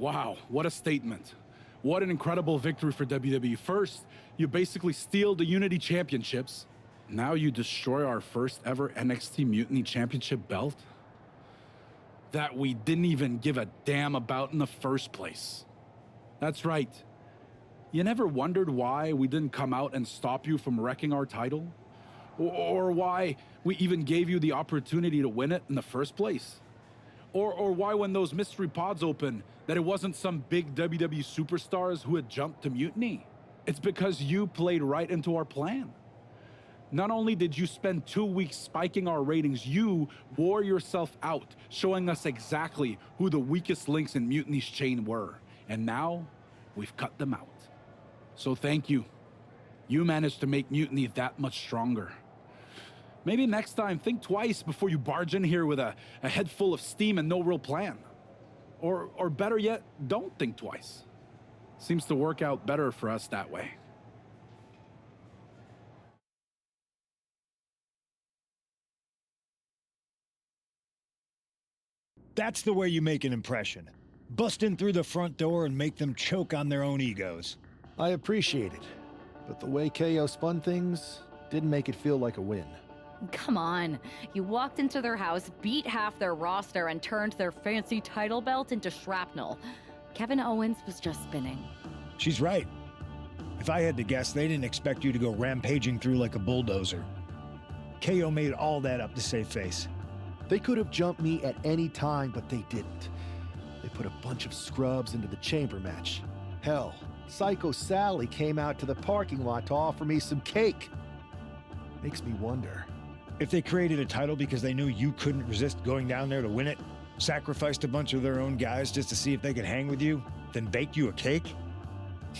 Wow, what a statement. What an incredible victory for WWE. First, you basically steal the Unity Championships. Now you destroy our first ever NXT Mutiny Championship belt that we didn't even give a damn about in the first place. That's right. You never wondered why we didn't come out and stop you from wrecking our title? Or why we even gave you the opportunity to win it in the first place? Or why when those mystery pods opened, that it wasn't some big WWE superstars who had jumped to Mutiny? It's because you played right into our plan. Not only did you spend 2 weeks spiking our ratings, you wore yourself out, showing us exactly who the weakest links in Mutiny's chain were. And now, we've cut them out. So thank you. You managed to make Mutiny that much stronger. Maybe next time, think twice before you barge in here with a head full of steam and no real plan. Or better yet, don't think twice. Seems to work out better for us that way. That's the way you make an impression. Bust in through the front door and make them choke on their own egos. I appreciate it, but the way KO spun things didn't make it feel like a win. Come on. You walked into their house, beat half their roster, and turned their fancy title belt into shrapnel. Kevin Owens was just spinning. She's right. If I had to guess, they didn't expect you to go rampaging through like a bulldozer. KO made all that up to save face. They could have jumped me at any time, but they didn't. They put a bunch of scrubs into the chamber match. Hell, Psycho Sally came out to the parking lot to offer me some cake. Makes me wonder. If they created a title because they knew you couldn't resist going down there to win it, sacrificed a bunch of their own guys just to see if they could hang with you, then baked you a cake?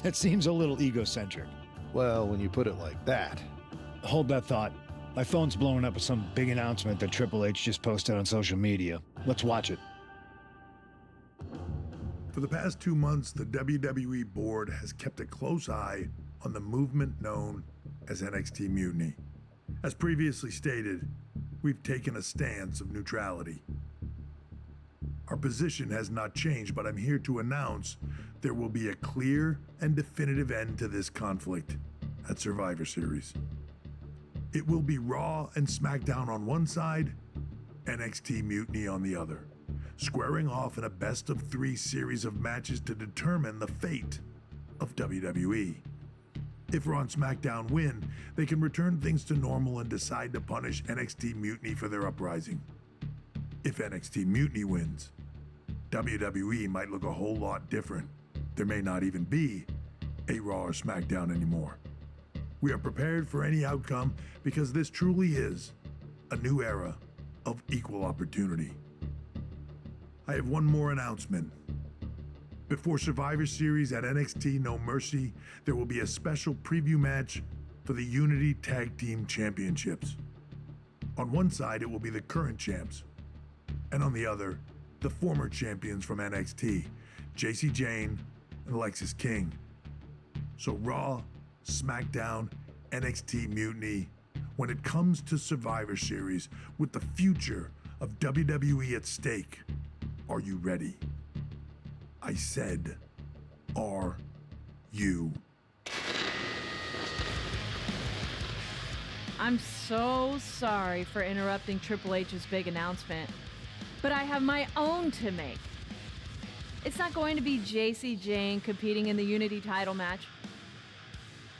That seems a little egocentric. Well, when you put it like that. Hold that thought. My phone's blowing up with some big announcement that Triple H just posted on social media. Let's watch it. For the past 2 months, the WWE board has kept a close eye on the movement known as NXT Mutiny. As previously stated, we've taken a stance of neutrality. Our position has not changed, but I'm here to announce there will be a clear and definitive end to this conflict at Survivor Series. It will be Raw and SmackDown on one side, NXT Mutiny on the other, squaring off in a best-of-3 series of matches to determine the fate of WWE. If Raw and SmackDown win, they can return things to normal and decide to punish NXT Mutiny for their uprising. If NXT Mutiny wins, WWE might look a whole lot different. There may not even be a Raw or SmackDown anymore. We are prepared for any outcome because this truly is a new era of equal opportunity. I have one more announcement. Before Survivor Series at NXT No Mercy, there will be a special preview match for the Unity Tag Team Championships. On one side, it will be the current champs, and on the other, the former champions from NXT, Jacy Jayne and Alexis King. So Raw, SmackDown, NXT Mutiny, when it comes to Survivor Series with the future of WWE at stake, are you ready? I said, are you? I'm so sorry for interrupting Triple H's big announcement, but I have my own to make. It's not going to be Jacy Jayne competing in the Unity title match,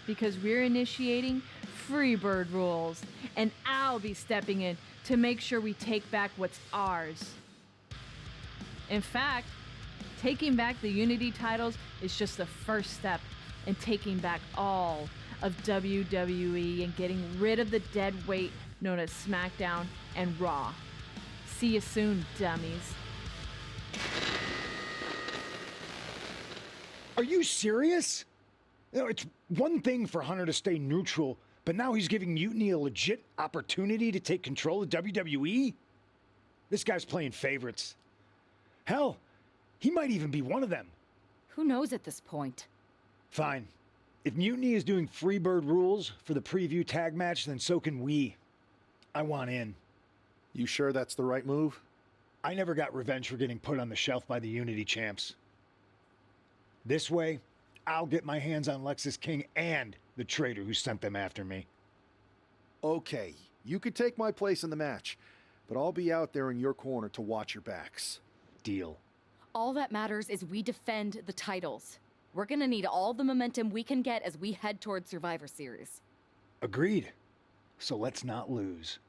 because we're initiating Freebird rules, and I'll be stepping in to make sure we take back what's ours. In fact, taking back the Unity titles is just the first step in taking back all of WWE and getting rid of the dead weight known as SmackDown and Raw. See you soon, dummies. Are you serious? You know, it's one thing for Hunter to stay neutral, but now he's giving Mutiny a legit opportunity to take control of WWE? This guy's playing favorites. Hell, he might even be one of them. Who knows at this point? Fine. If Mutiny is doing Freebird rules for the preview tag match, then so can we. I want in. You sure that's the right move? I never got revenge for getting put on the shelf by the Unity champs. This way, I'll get my hands on Lexus King and the traitor who sent them after me. Okay, you could take my place in the match, but I'll be out there in your corner to watch your backs. Deal. All that matters is we defend the titles. We're gonna need all the momentum we can get as we head towards Survivor Series. Agreed. So let's not lose.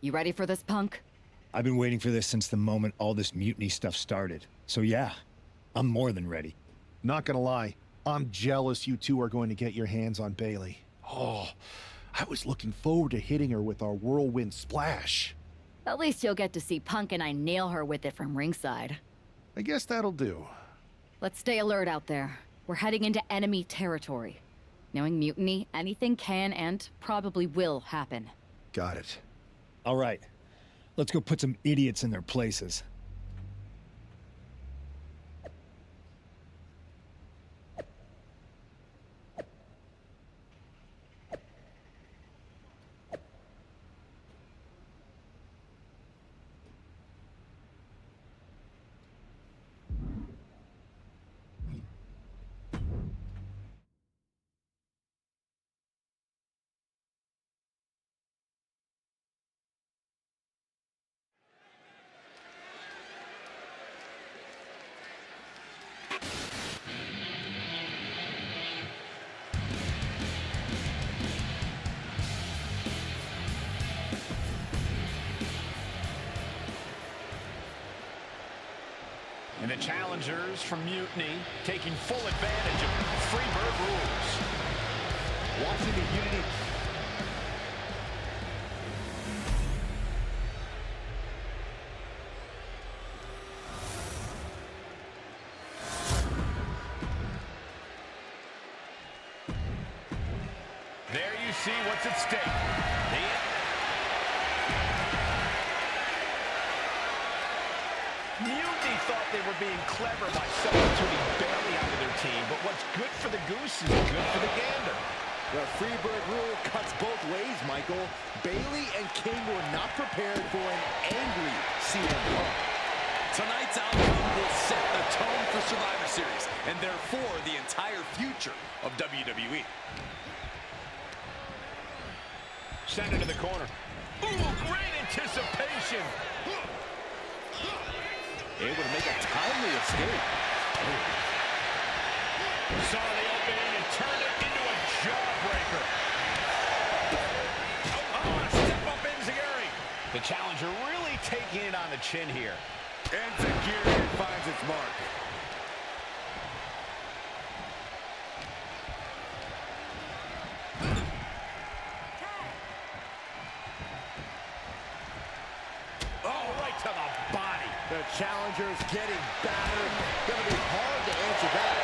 You ready for this, Punk? I've been waiting for this since the moment all this mutiny stuff started. So yeah, I'm more than ready. Not gonna lie, I'm jealous you two are going to get your hands on Bailey. Oh, I was looking forward to hitting her with our whirlwind splash. At least you'll get to see Punk and I nail her with it from ringside. I guess that'll do. Let's stay alert out there. We're heading into enemy territory. Knowing mutiny, anything can and probably will happen. Got it. All right, let's go put some idiots in their places. And the challengers from Mutiny taking full advantage of Freebird rules. Watching the Unity. There you see what's at stake. Mutiny thought they were being clever by substituting Bailey out of their team, but what's good for the goose is good for the gander. The Freebird rule cuts both ways, Michael. Bailey and King were not prepared for an angry CM Punk. Tonight's outcome will set the tone for Survivor Series, and therefore the entire future of WWE. Send it to the corner. Ooh, great anticipation. Able to make a timely escape. Saw the opening and turned it into a jawbreaker. Oh, a step up Enziguri. The challenger really taking it on the chin here. Enziguri finds its mark. Oh, right to the body. The challenger's getting battered. Gonna be hard to answer that.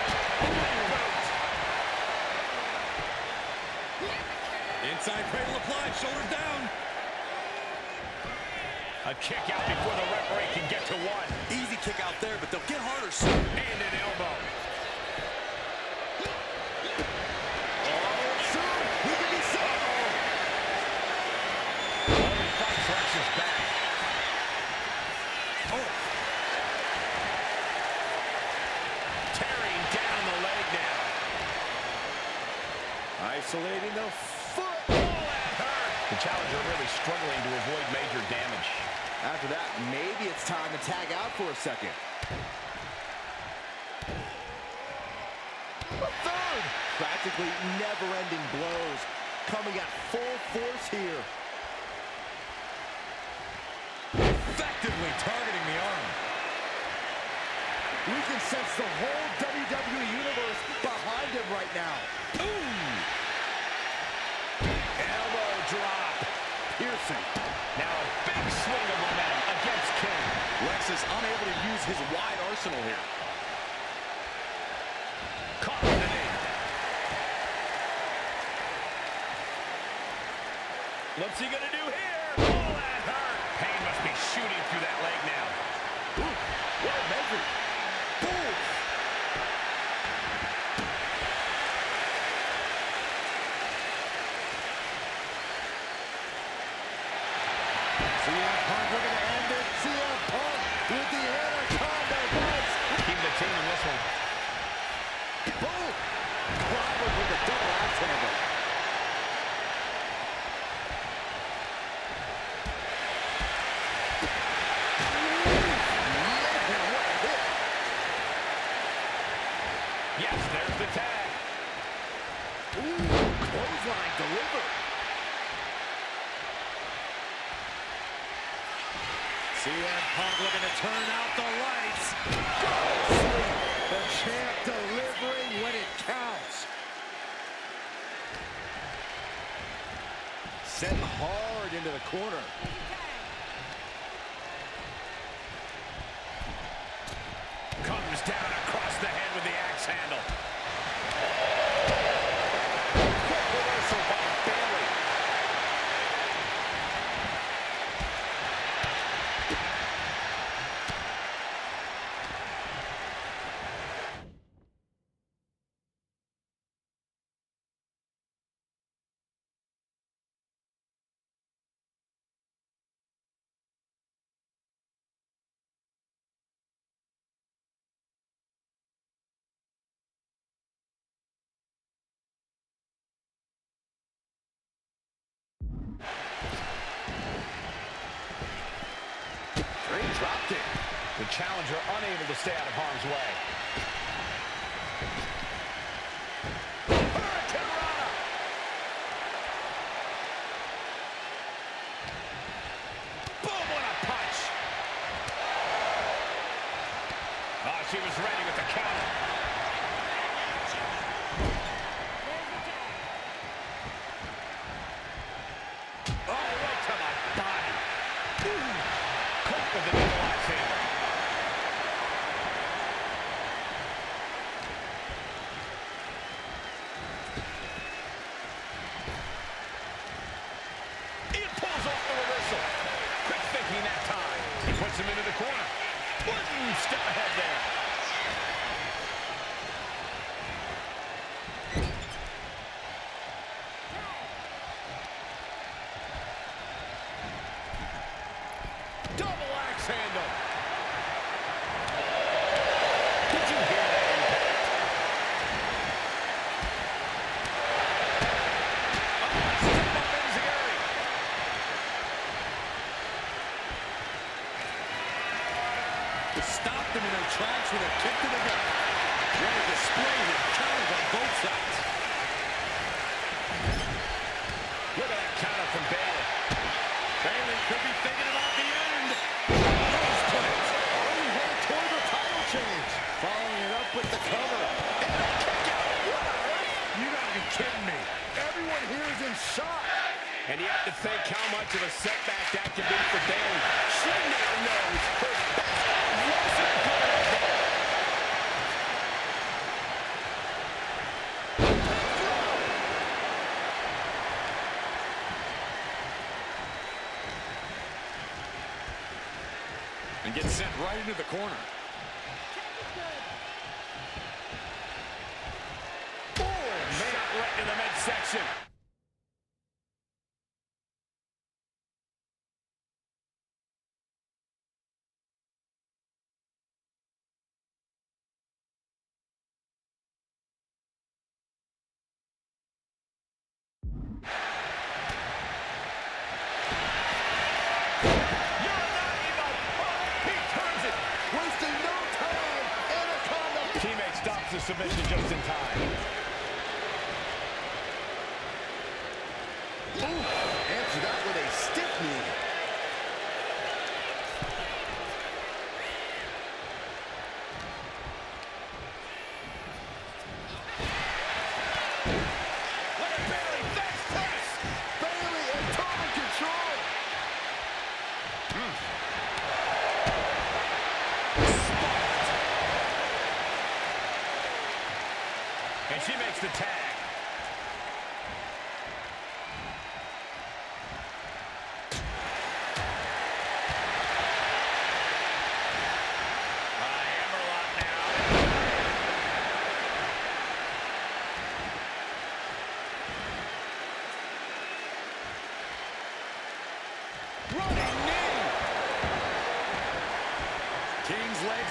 Inside cradle applied, shoulders down. A kick out before the referee can get to one. Easy kick out there, but they'll get harder soon. And an elbow. Soon, he can be saved. He fights Lexus back. Oh. Tearing down the leg now. Isolating the foot. Oh, that hurt. The challenger really struggling to avoid major damage. After that, maybe it's time to tag out for a second. A third! Practically never-ending blows coming at full force here. Effectively targeting the arm. We can sense the whole WWE Universe behind him right now. Ooh. Elbow drop. Piercing. Now a big swing of momentum against King. Lexus unable to use his wide arsenal here. Caught with the knee. What's he gonna do here? Oh, that hurt. Pain must be shooting through that leg now. Ooh, well measured. CM Punk looking to end it. CM Punk with the Anaconda Vice. Keep the team in this one. Boom! Clobbered with the double axe handle. Yes, there's the tag. Ooh, clothesline delivered. CM Punk looking to turn out the lights. The champ delivering when it counts. Set hard into the corner. Comes down across the head with the axe handle. Quick reversal by Bailey. Dream dropped it. The challenger unable to stay out of harm's way. Hurricane Rana. Boom, what a punch. Oh, she was ready with the counter. Oh, right to the body. Quick with the double axe handle. It pulls off the reversal. Quick thinking that time. He puts him into the corner. One step ahead there. Double axe handle. Did you hear that impact? Oh, step up Enziguri. Stopped them in their tracks with a kick to the gut. What a display with counters on both sides. Look at that counter from Bailey. Bailey could be thinking about the end. Nice place. Oh, he headed toward the title change. Following it up with the cover. And a kick out. What on earth? You gotta be kidding me. Everyone here is in shock. And you have to think how much of a setback that can be for Bailey. She now knows her best wasn't good enough. And gets sent right into the corner. Boom! Shot right to the midsection. Teammate stops the submission just in time. Ooh, answer that with a stiff knee. Look at Bailey, face press. Bailey in total control. And she makes the tag. Hammerlock now.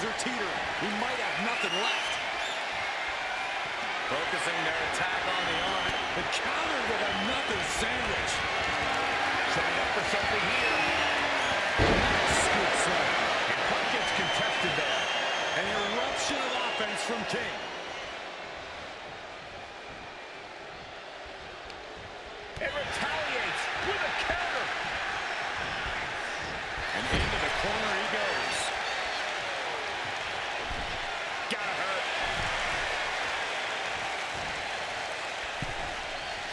things are teetering. He might have nothing left. Focusing their attack on the arm. The counter with another sandwich. Setting up for something here. Scoop slam. Your punt gets contested there. An eruption of offense from King. It retaliates with a counter. And into the corner he goes. Gotta hurt.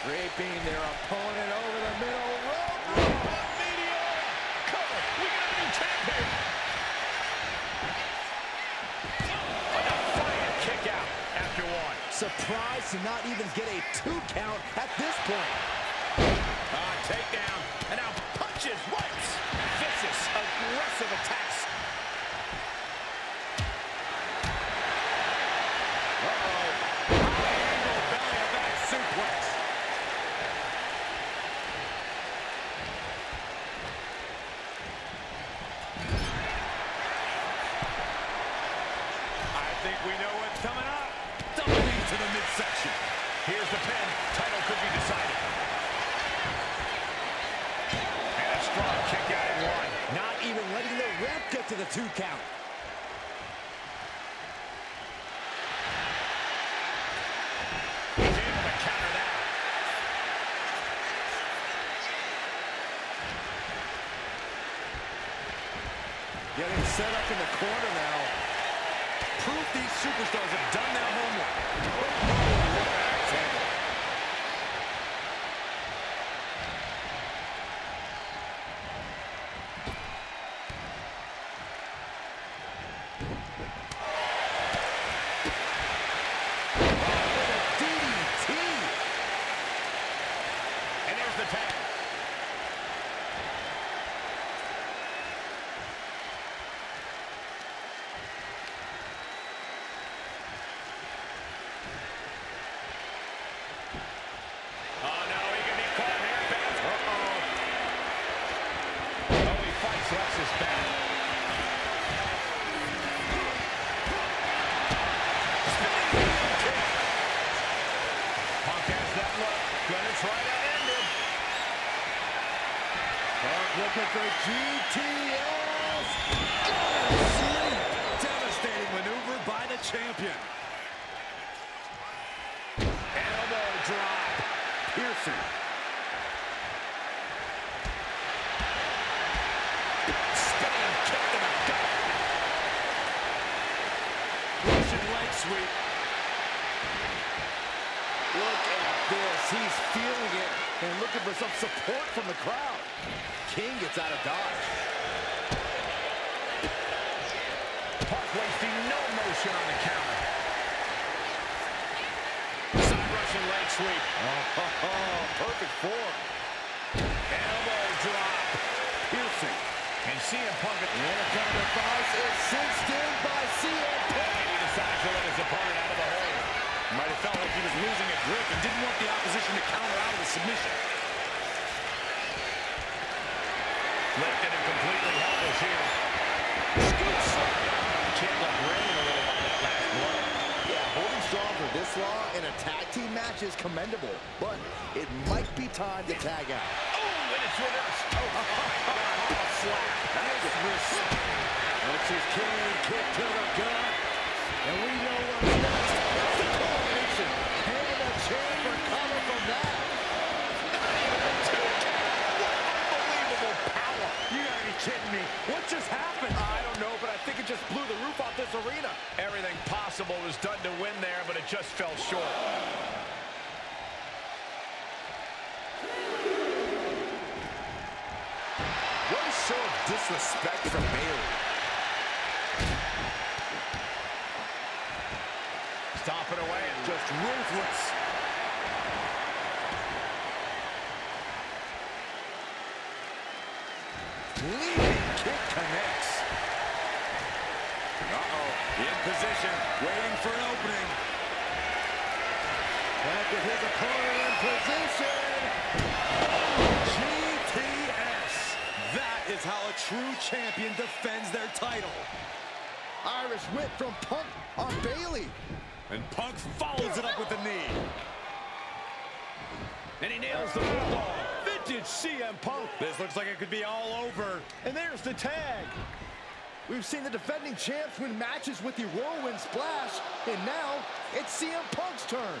Draping their opponent over the middle rope. Meteor. Cover. We got a new champion. A defiant kick out after one. Surprised to not even get a 2 count at this point. Takedown. And now punches right. Vicious, aggressive attacks. Uh-oh. High angle belly of that suplex. I think we know what's coming up. Double knee to the midsection. Here's the pin. Title could be decided. And a strong kick out at one. Not even letting the ref get to the 2 count. He's able to counter that. Getting set up in the corner now. Proof these superstars have done their homework. Oh, what an axe handle. DDT. And there's the tag. Oh, no, he can be caught here, fans. Uh-oh. Oh, he fights Lexus back. Spinning kick. Punk has that look. Gonna try to end him. Punk looking for GTS. Sleep. Devastating maneuver by the champion. Elbow drop. Piercing. Spinning kick to the gut. Russian leg sweep. Look at this. He's feeling it and looking for some support from the crowd. King gets out of dodge. Punk wasting no motion on the counter. Side Russian leg sweep. Oh, perfect form. Elbow drop. Piercing. And CM Punk at the Anaconda device is cinched in by CM Punk. And he decides to let his opponent out of the hole. Might have felt like he was losing a grip and didn't want the opposition to counter out of the submission. Lifted and completely helpless here. Scoop slam. Can't let rain a little on that last blow. Yeah, holding strong for this long in a tag team match is commendable, but it might be time to tag out. Oh, and it's reversed. Oh, slap. Nice respect. Lexus King kick to the gut. And we know what's next. It's the combination. Hanging a chair for cover from that. Unbelievable power. You gotta be kidding me. What just happened? I don't know, but I think it just blew the roof off this arena. Everything possible was done to win there, but it just fell short. What a show of disrespect from Bayley. Stomping away and Just ruthless. Leading kick connects. uh-oh, in position, waiting for an opening. Back with his opponent in position. GTS. That is how a true champion defends their title. Irish whip from Punk on Bailey. And Punk follows it up with the knee. And he nails the bulldog. Vintage CM Punk. This looks like it could be all over. And there's the tag. We've seen the defending champs win matches with the whirlwind splash, and now it's CM Punk's turn.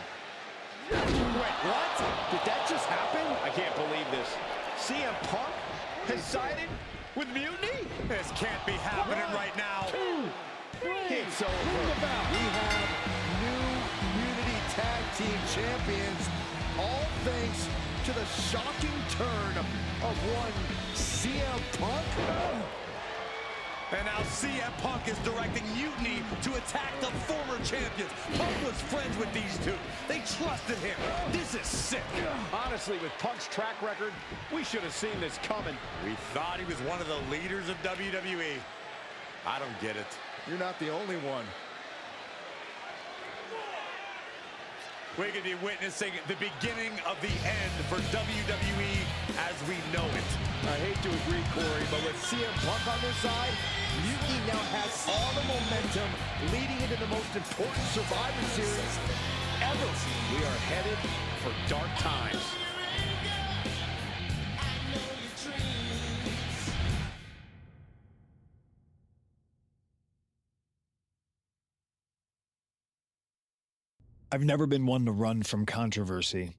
Wait, what? Did that just happen? I can't believe this. CM Punk has sided with Mutiny? This can't be happening right now. It's over. We have new Unity Tag Team Champions, all thanks to the shocking turn of one CM Punk. And now CM Punk is directing Mutiny to attack the former champions. Punk was friends with these two. They trusted him. This is sick. Honestly, with Punk's track record, we should have seen this coming. We thought he was one of the leaders of WWE. I don't get it. You're not the only one. We could be witnessing the beginning of the end for WWE as we know it. I hate to agree, Corey, but with CM Punk on their side, Mutiny now has all the momentum leading into the most important Survivor Series ever. We are headed for dark times. I've never been one to run from controversy.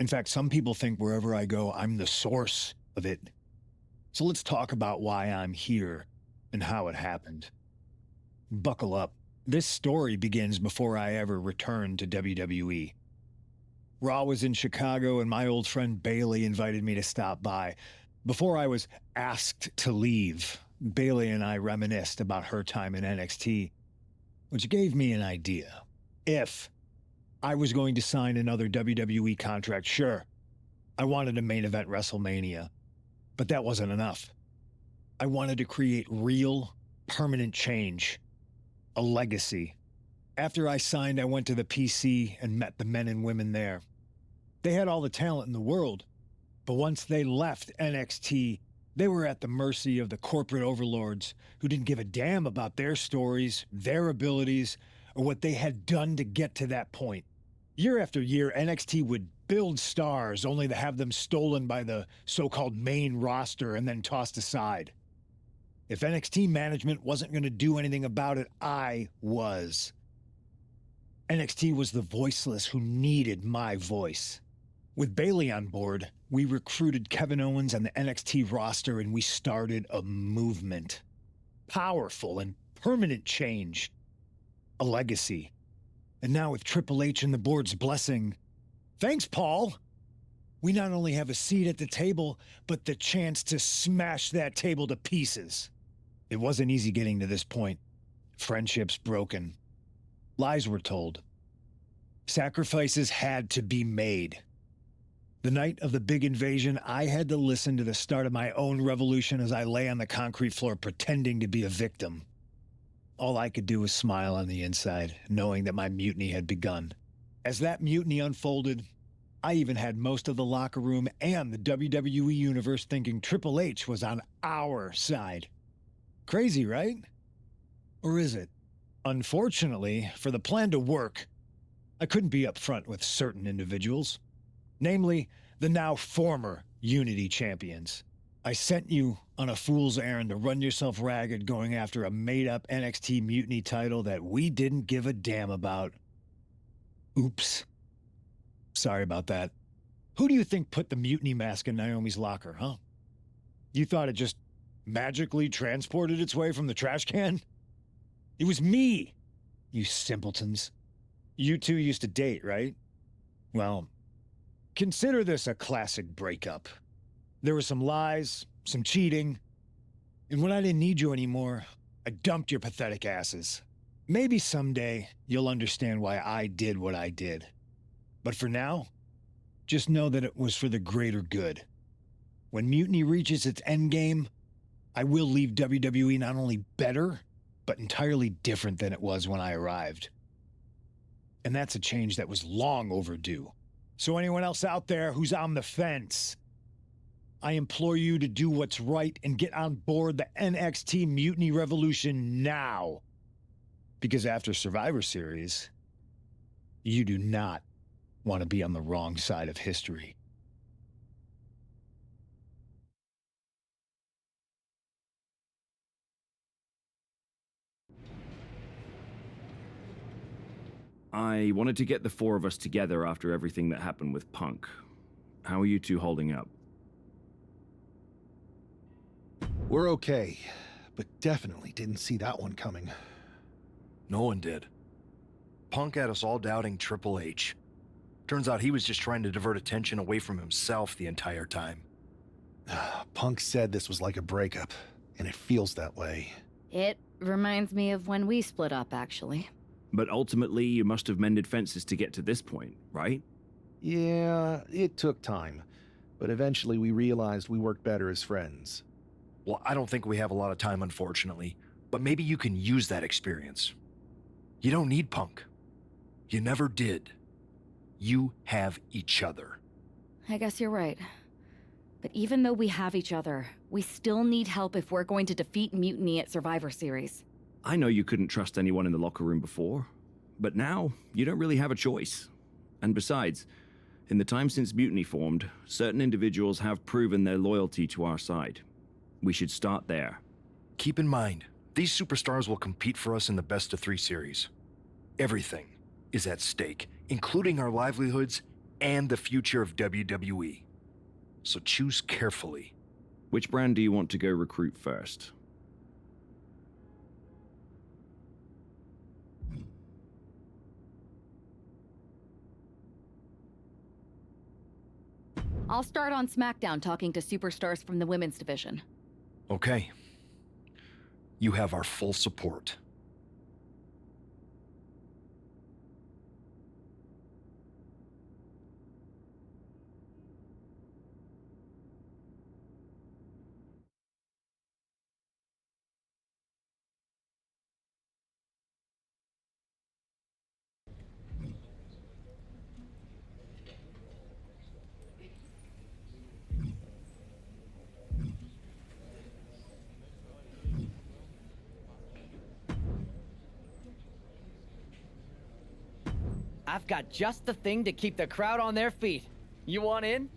In fact, some people think wherever I go, I'm the source of it. So let's talk about why I'm here and how it happened. Buckle up. This story begins before I ever returned to WWE. Raw was in Chicago and my old friend Bailey invited me to stop by. Before I was asked to leave, Bailey and I reminisced about her time in NXT, which gave me an idea. If I was going to sign another WWE contract, sure, I wanted to main event WrestleMania, but that wasn't enough. I wanted to create real, permanent change, a legacy. After I signed, I went to the PC and met the men and women there. They had all the talent in the world, but once they left NXT, they were at the mercy of the corporate overlords who didn't give a damn about their stories, their abilities, or what they had done to get to that point. Year after year, NXT would build stars only to have them stolen by the so-called main roster and then tossed aside. If NXT management wasn't going to do anything about it, I was. NXT was the voiceless who needed my voice. With Bailey on board, we recruited Kevin Owens and the NXT roster and we started a movement. Powerful and permanent change. A legacy. And now with Triple H and the board's blessing, thanks, Paul! We not only have a seat at the table, but the chance to smash that table to pieces. It wasn't easy getting to this point. Friendships broken. Lies were told. Sacrifices had to be made. The night of the big invasion, I had to listen to the start of my own revolution as I lay on the concrete floor pretending to be a victim. All I could do was smile on the inside, knowing that my mutiny had begun. As that mutiny unfolded, I even had most of the locker room and the WWE Universe thinking Triple H was on our side. Crazy, right? Or is it? Unfortunately, for the plan to work, I couldn't be upfront with certain individuals, namely the now former Unity champions. I sent you on a fool's errand to run yourself ragged going after a made-up NXT Mutiny title that we didn't give a damn about. Oops. Sorry about that. Who do you think put the Mutiny mask in Naomi's locker, huh? You thought it just magically transported its way from the trash can? It was me, you simpletons. You two used to date, right? Well, consider this a classic breakup. There were some lies, some cheating, and when I didn't need you anymore, I dumped your pathetic asses. Maybe someday you'll understand why I did what I did. But for now, just know that it was for the greater good. When Mutiny reaches its endgame, I will leave WWE not only better, but entirely different than it was when I arrived. And that's a change that was long overdue. So anyone else out there who's on the fence, I implore you to do what's right and get on board the NXT Mutiny Revolution now. Because after Survivor Series, you do not want to be on the wrong side of history. I wanted to get the four of us together after everything that happened with Punk. How are you two holding up? We're okay, but definitely didn't see that one coming. No one did. Punk had us all doubting Triple H. Turns out he was just trying to divert attention away from himself the entire time. Punk said this was like a breakup, and it feels that way. It reminds me of when we split up, actually. But ultimately, you must have mended fences to get to this point, right? Yeah, it took time, but eventually we realized we worked better as friends. Well, I don't think we have a lot of time, unfortunately, but maybe you can use that experience. You don't need Punk. You never did. You have each other. I guess you're right. But even though we have each other, we still need help if we're going to defeat Mutiny at Survivor Series. I know you couldn't trust anyone in the locker room before, but now you don't really have a choice. And besides, in the time since Mutiny formed, certain individuals have proven their loyalty to our side. We should start there. Keep in mind, these superstars will compete for us in the best-of-3 series. Everything is at stake, including our livelihoods and the future of WWE. So choose carefully. Which brand do you want to go recruit first? I'll start on SmackDown talking to superstars from the women's division. Okay. You have our full support. I've got just the thing to keep the crowd on their feet. You want in?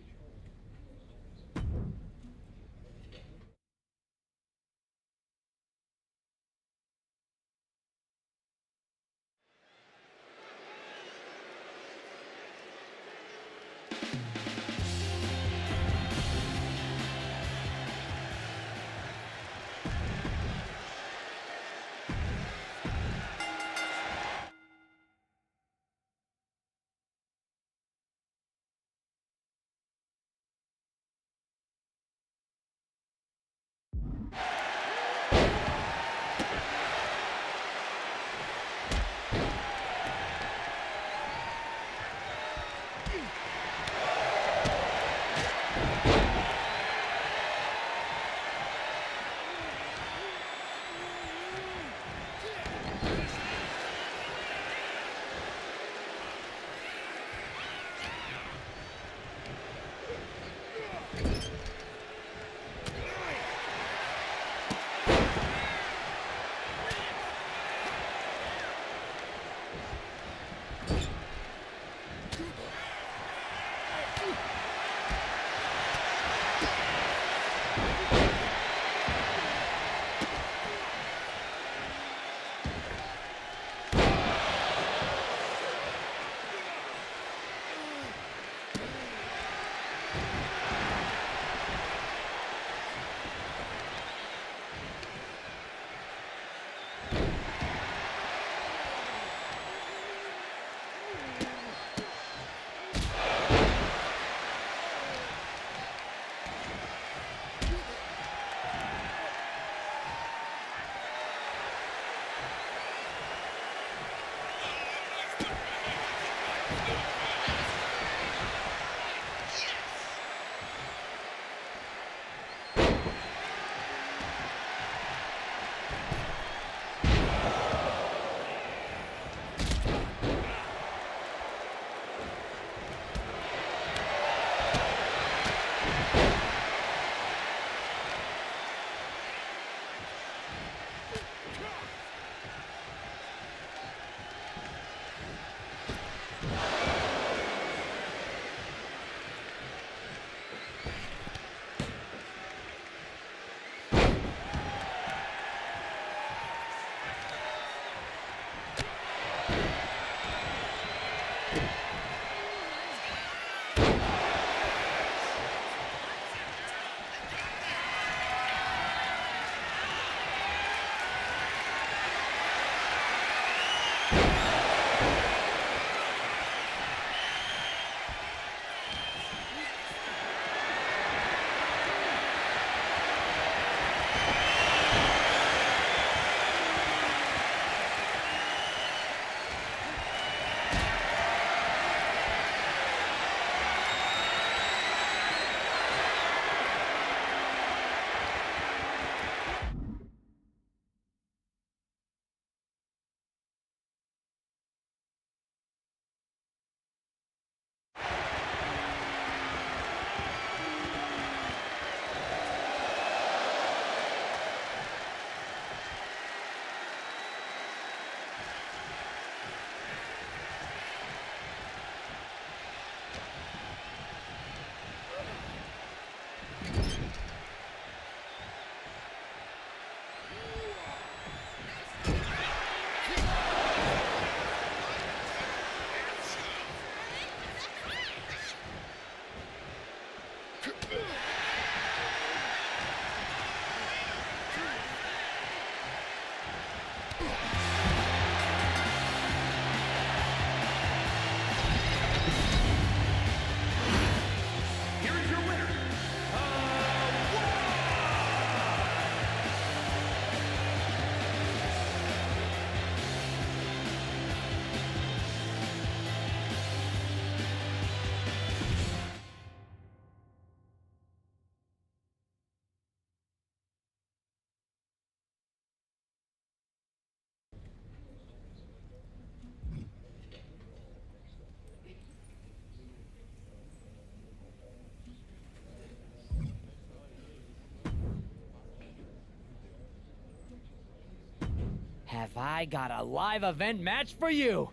Have I got a live event match for you?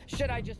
Should I just...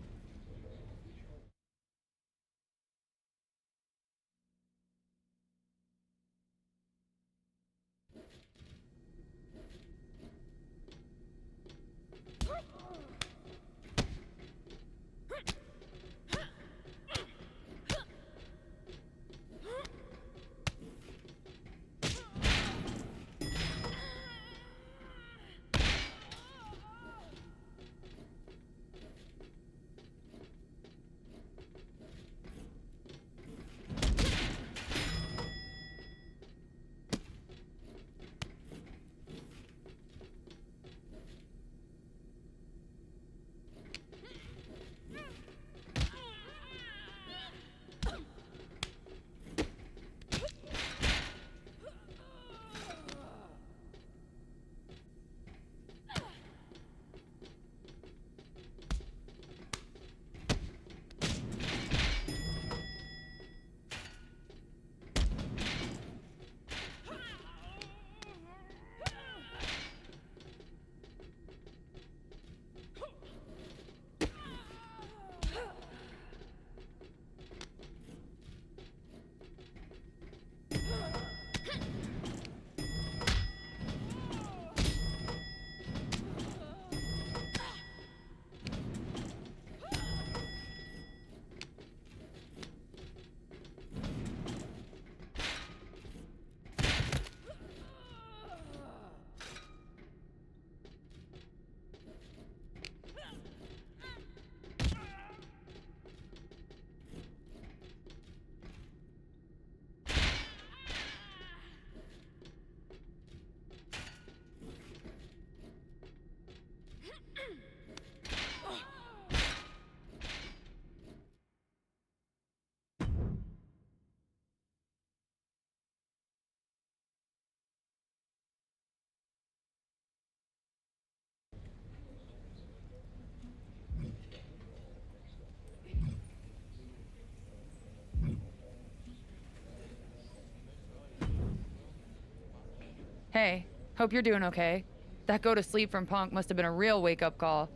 Hey, hope you're doing okay. That go to sleep from Punk must have been a real wake-up call.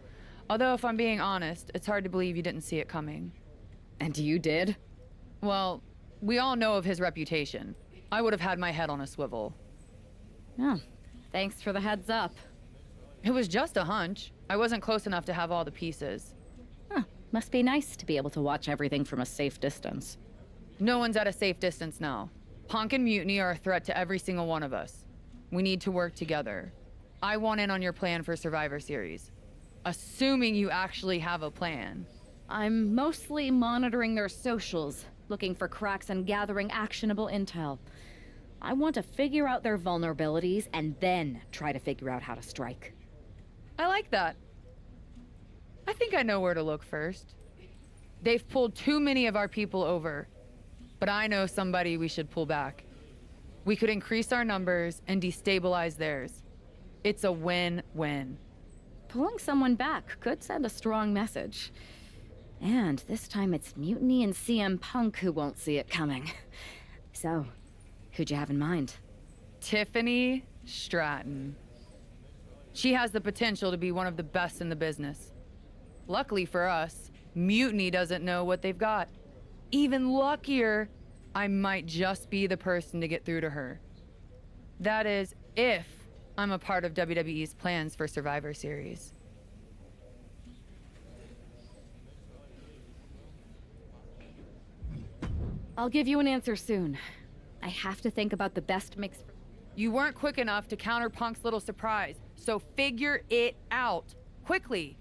Although, if I'm being honest, it's hard to believe you didn't see it coming. And you did? Well, we all know of his reputation. I would have had my head on a swivel. Oh, thanks for the heads up. It was just a hunch. I wasn't close enough to have all the pieces. Huh, must be nice to be able to watch everything from a safe distance. No one's at a safe distance now. Punk and Mutiny are a threat to every single one of us. We need to work together. I want in on your plan for Survivor Series. Assuming you actually have a plan. I'm mostly monitoring their socials, looking for cracks and gathering actionable intel. I want to figure out their vulnerabilities and then try to figure out how to strike. I like that. I think I know where to look first. They've pulled too many of our people over, but I know somebody we should pull back. We could increase our numbers and destabilize theirs. It's a win-win. Pulling someone back could send a strong message. And this time it's Mutiny and CM Punk who won't see it coming. So, who'd you have in mind? Tiffany Stratton. She has the potential to be one of the best in the business. Luckily for us, Mutiny doesn't know what they've got. Even luckier, I might just be the person to get through to her. That is, if I'm a part of WWE's plans for Survivor Series. I'll give you an answer soon. I have to think about the best mix. You weren't quick enough to counter Punk's little surprise, so figure it out. Quickly.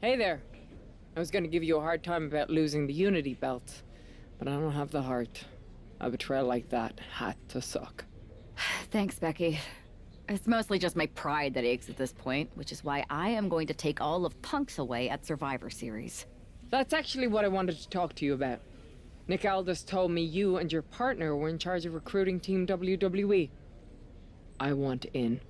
Hey there. I was gonna give you a hard time about losing the Unity belt, but I don't have the heart. A betrayal like that had to suck. Thanks, Becky. It's mostly just my pride that aches at this point, which is why I am going to take all of Punk's away at Survivor Series. That's actually what I wanted to talk to you about. Nick Aldis told me you and your partner were in charge of recruiting Team WWE. I want in.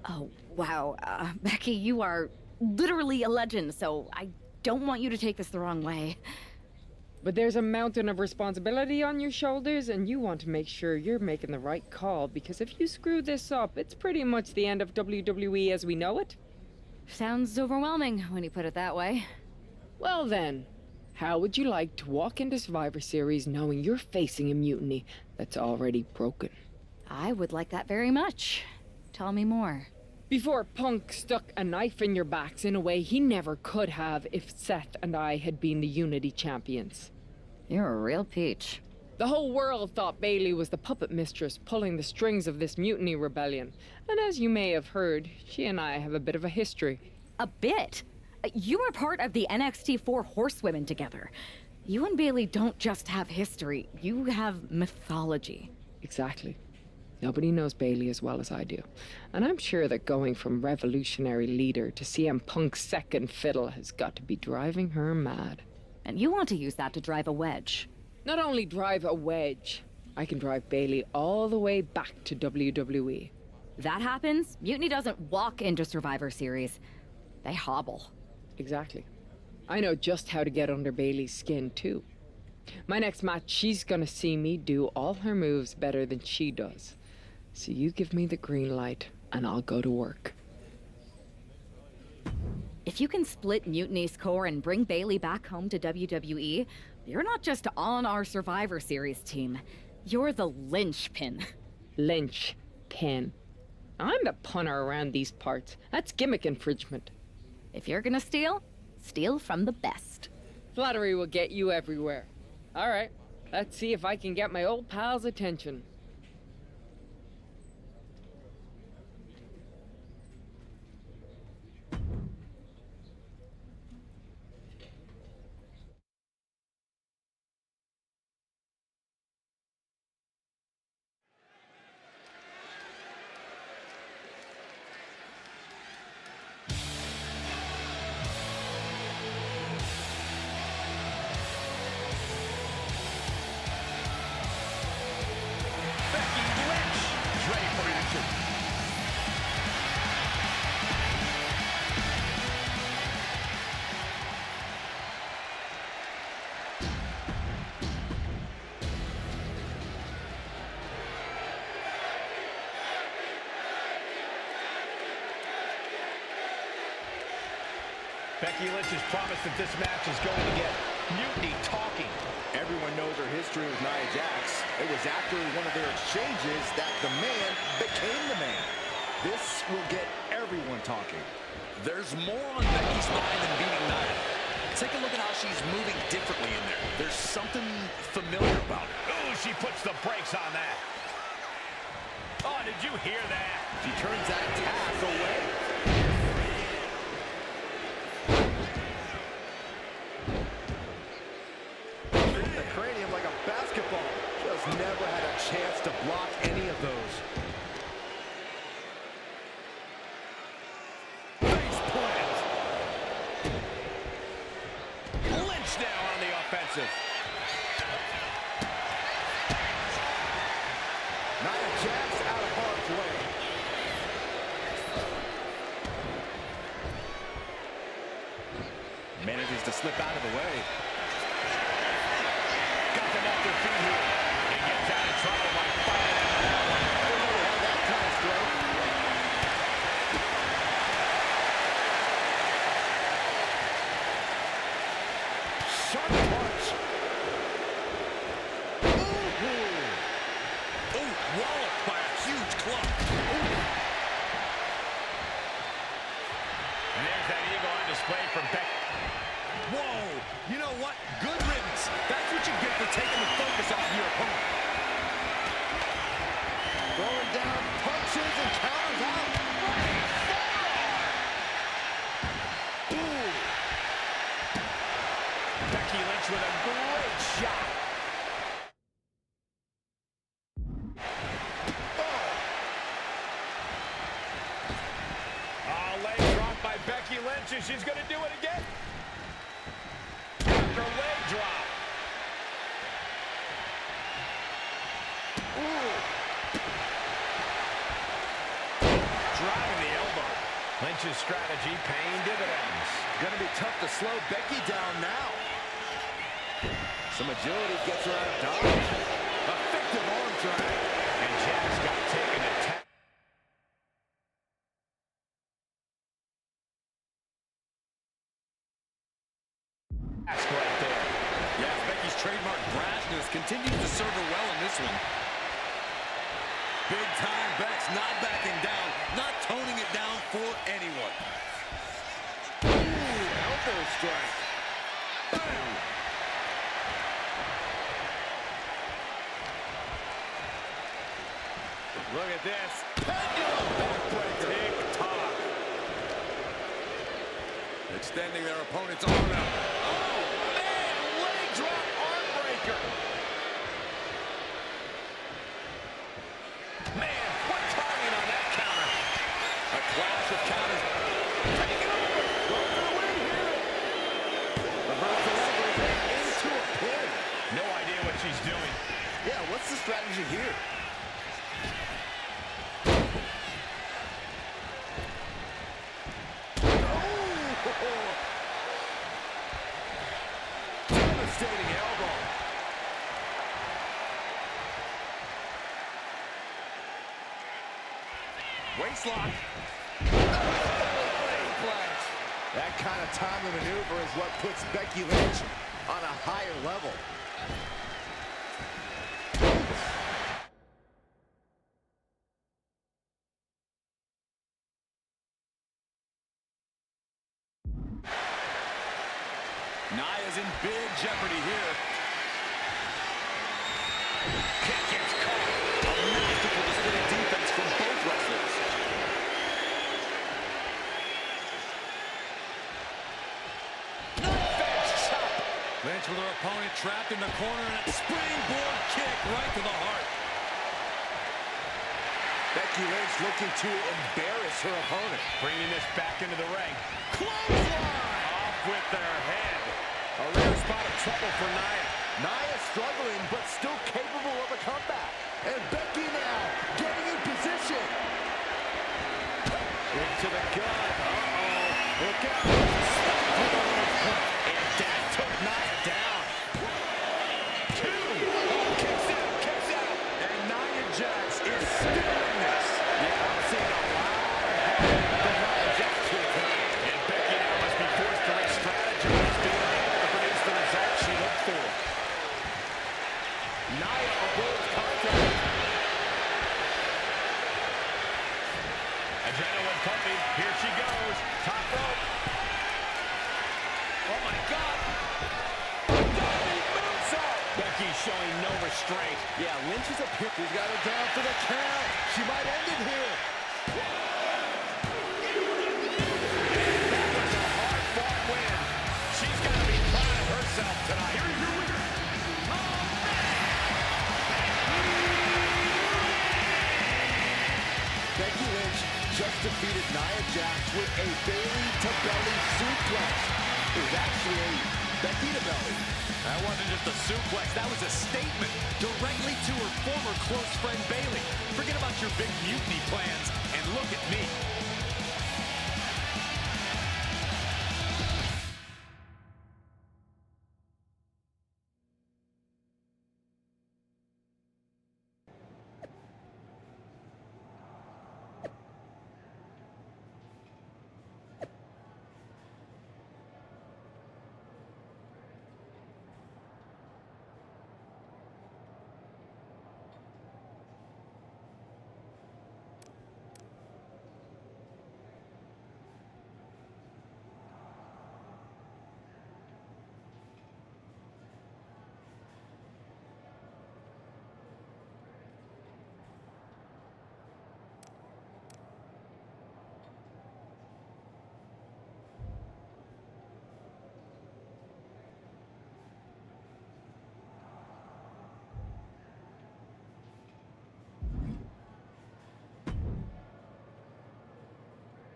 Oh, wow. Becky, you are literally a legend, so I don't want you to take this the wrong way. But there's a mountain of responsibility on your shoulders, and you want to make sure you're making the right call, because if you screw this up, it's pretty much the end of WWE as we know it. Sounds overwhelming when you put it that way. Well then, how would you like to walk into Survivor Series knowing you're facing a mutiny that's already broken? I would like that very much. Tell me more. Before Punk stuck a knife in your backs in a way he never could have if Seth and I had been the Unity champions. You're a real peach. The whole world thought Bailey was the puppet mistress pulling the strings of this mutiny rebellion. And as you may have heard, she and I have a bit of a history. A bit? You were part of the NXT 4 Horsewomen together. You and Bailey don't just have history, you have mythology. Exactly. Nobody knows Bailey as well as I do. And I'm sure that going from revolutionary leader to CM Punk's second fiddle has got to be driving her mad. And you want to use that to drive a wedge. Not only drive a wedge, I can drive Bailey all the way back to WWE. That happens, Mutiny doesn't walk into Survivor Series. They hobble. Exactly. I know just how to get under Bailey's skin, too. My next match, she's gonna see me do all her moves better than she does. So you give me the green light, and I'll go to work. If you can split Mutiny's core and bring Bailey back home to WWE, you're not just on our Survivor Series team. You're the linchpin. Linchpin. I'm the punter around these parts. That's gimmick infringement. If you're gonna steal, steal from the best. Flattery will get you everywhere. All right, let's see if I can get my old pal's attention. Becky Lynch has promised that this match is going to get Mutiny talking. Everyone knows her history with Nia Jax. It was after one of their exchanges that the man became the man. This will get everyone talking. There's more on Becky's mind than beating Nia. Take a look at how she's moving differently in there. There's something familiar about it. Oh, she puts the brakes on that. Oh, did you hear that? She turns that attack away. Lynch now on the offensive. Nia Jax out of harm's way. Manages to slip out of the way. Got them off their feet here. And gets out of trouble by fighting them on that one. I don't know how that kind of strength. Sharp punch. Ooh, walloped by a huge club. And there's that ego on display from Becky. Whoa! You know what? Good riddance. That's what you get for taking the focus off your opponent. Throwing down punches and counters out. Ooh! Becky Lynch with a great shot. Oh, leg drop by Becky Lynch, and she's going to do it again. After leg drop. Ooh. Driving the elbow. Lynch's strategy paying dividends. Gonna be tough to slow Becky down now. Some agility gets her out of dodge. Effective arm drag. And Jax got taken to task. Right there. Yeah, Becky's trademark brashness continues to serve her well in this one. Big time Bex, not backing down, not toning it down for anyone. Ooh, elbow strike. Bang! Look at this. Pendulum backbreaker. Tick-tock. Extending their opponent's arm out. Oh, man! Leg drop arm breaker. Man, what timing on that counter. A clash of counters. Taking over. Going for the win here. Reversal leverage into a pin. No idea what she's doing. Yeah, what's the strategy here? Devastating elbow. Waistlock. That kind of timely maneuver is what puts Becky Lynch on a higher level. Nia's in big jeopardy here. Kick gets caught. A masterful display of defense from both wrestlers. Fence chop. Lynch with her opponent trapped in the corner and a springboard kick right to the heart. Becky Lynch looking to embarrass her opponent. Bringing this back into the ring. Clothesline! Off with their head. A rare spot of trouble for Nia. Nia struggling, but still capable of a comeback. And Becky now getting in position. Into the gun. Uh-oh. Look out. And that took Nia down. 2. Oh, kicks out. And Nia Jax is still in this. Yeah, I'm seeing a lot of Nia Jax here tonight. And Becky now must be forced to re-strategize, being able to produce the results she looked for. Nia avoids contact. Adrenaline pumping. Here she goes. Top rope. Oh, my God. Diving moonsault. Becky showing no restraint. Yeah, Lynch is up here. He's got her down for the count. She might end it here. That was a hard-fought win. She's got to be proud of herself tonight. Here is your winner. Becky Lynch just defeated Nia Jax with a Bailey to belly suplex. It was actually a Becky to belly. That wasn't just a suplex. That was a statement directly to her former close friend, Bayley. Forget about your big mutiny plans and look at me.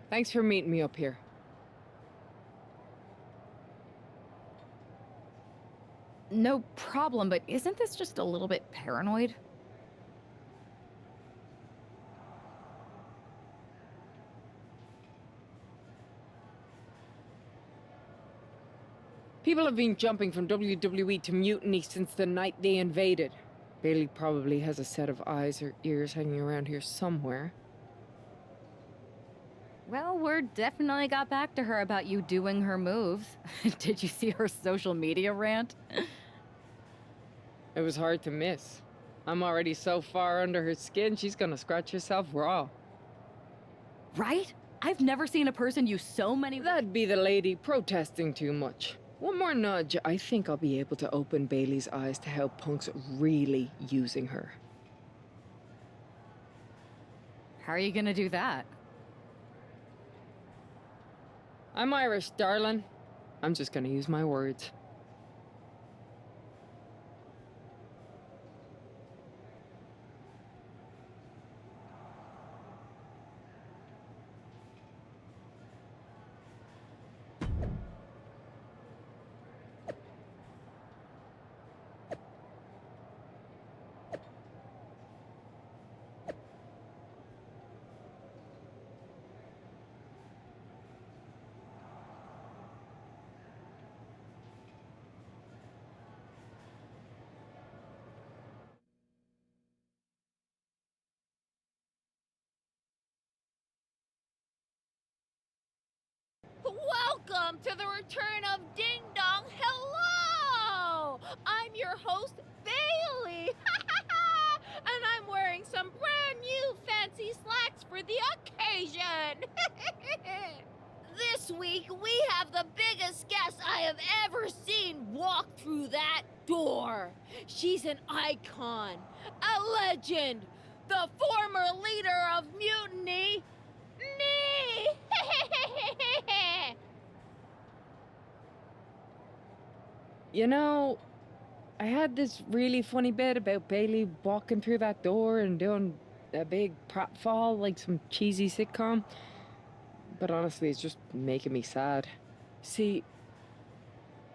Thanks for meeting me up here. No problem, but isn't this just a little bit paranoid? People have been jumping from WWE to Mutiny since the night they invaded. Bailey probably has a set of eyes or ears hanging around here somewhere. Well, word definitely got back to her about you doing her moves. Did you see her social media rant? It was hard to miss. I'm already so far under her skin, she's gonna scratch herself raw. Right? I've never seen a person use so many... That'd be the lady protesting too much. One more nudge, I think I'll be able to open Bailey's eyes to how Punk's really using her. How are you gonna do that? I'm Irish, darling. I'm just gonna use my words. Welcome to the return of Ding Dong. Hello! I'm your host, Bailey. And I'm wearing some brand new fancy slacks for the occasion. This week, we have the biggest guest I have ever seen walk through that door. She's an icon, a legend, the former leader of Mutiny, me! You know, I had this really funny bit about Bailey walking through that door and doing a big pratfall like some cheesy sitcom. But honestly, it's just making me sad. See,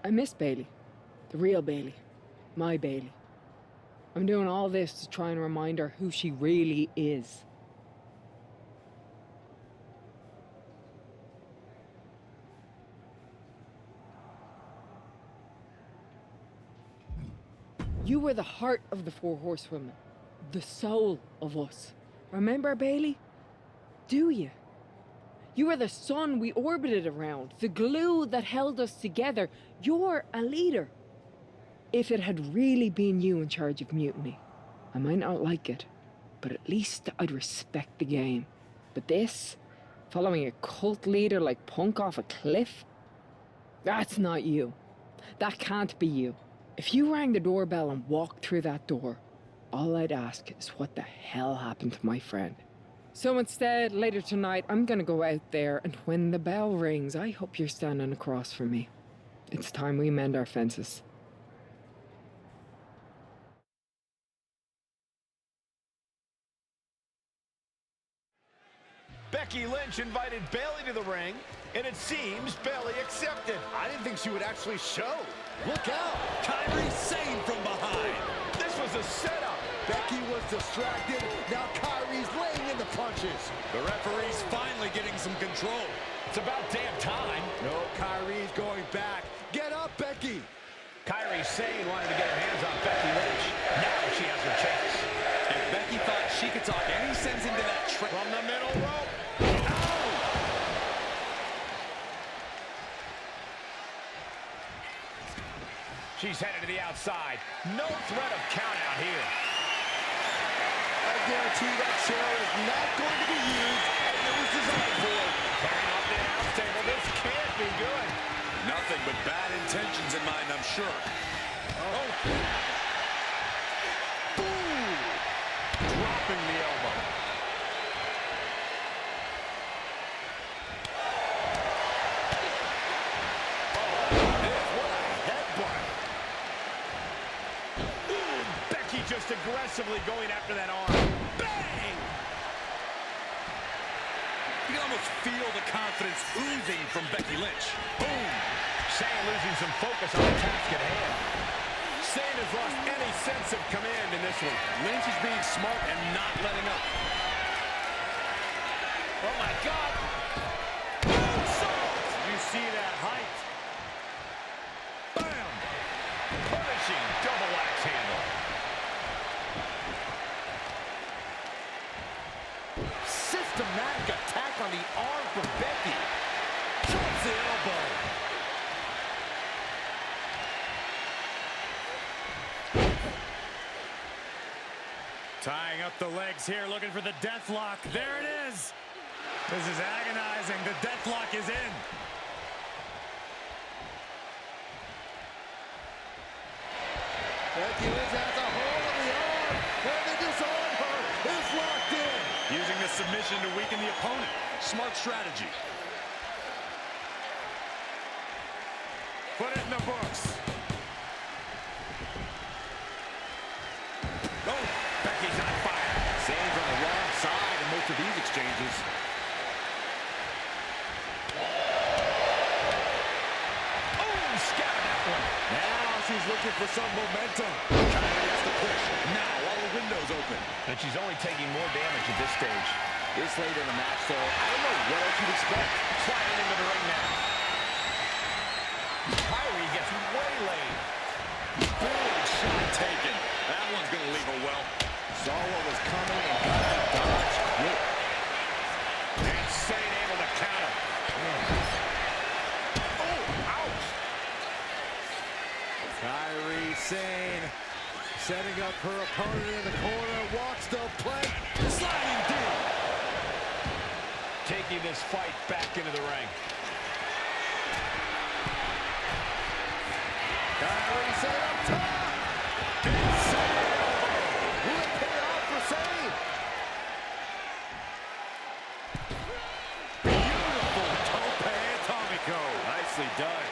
I miss Bailey. The real Bailey. My Bailey. I'm doing all this to try and remind her who she really is. You were the heart of the Four Horsewomen. The soul of us. Remember, Bailey? Do you? You were the sun we orbited around, the glue that held us together. You're a leader. If it had really been you in charge of Mutiny, I might not like it, but at least I'd respect the game. But this, following a cult leader like Punk off a cliff, that's not you. That can't be you. If you rang the doorbell and walked through that door, all I'd ask is what the hell happened to my friend. So instead, later tonight, I'm gonna go out there, and when the bell rings, I hope you're standing across from me. It's time we mend our fences. Becky Becky Lynch invited Bayley to the ring, and it seems Bayley accepted. I didn't think she would actually show. Look out! Kairi Sane from behind. This was a setup. Becky was distracted. Now Kairi's laying in the punches. The referee's finally getting some control. It's about damn time. No, Kairi's going back. Get up, Becky. Kairi Sane wanted to get her hands on Becky Lynch. Now she has her chance. If Becky thought she could talk any sense into that trick from the middle rope. Oh! She's headed to the outside. No threat of count out here. I guarantee that chair is not going to be used as it was designed for. Carrying off the announce table. This can't be good. Nothing but bad intentions in mind, I'm sure. Oh. Boom! Dropping the elbow. What a headbutt. Ooh, Becky just aggressively going after that arm. Bang! You can almost feel the confidence oozing from Becky Lynch. Boom! Sane losing some focus on the task at hand. Sane has lost any sense of command in this one. Lynch is being smart and not letting up. Oh my God! You see that height. Bam! Punishing double axe handle. Systematic attack on the arm from Becky. Drops the elbow. Tying up the legs here, looking for the death lock. There it is. This is agonizing. The death lock is in. Becky Lynch has a hold of the arm. And the disarm her is locked in. Using the submission to weaken the opponent. Smart strategy. Put it in the books. Oh, Becky's on fire. Sane's on the wrong side in most of these exchanges. Oh, scattered that one. Now she's looking for some momentum. Kairi has to push. Now, all the windows open. And she's only taking more damage at this stage. This late in the match, though, I don't know what else you'd expect. Sliding into the ring now. Kairi gets waylaid. Big shot taken. That one's going to leave her well. Saw what was coming and got the dodge quick. Insane able to counter. Oh, ouch. Kairi Sane setting up her opponent in the corner. Walks the plank. Sliding deep. Taking this fight back into the ring. Kairi Sane up top. Insane. Will it pay off for Sane? Beautiful tope atomico. Nicely done.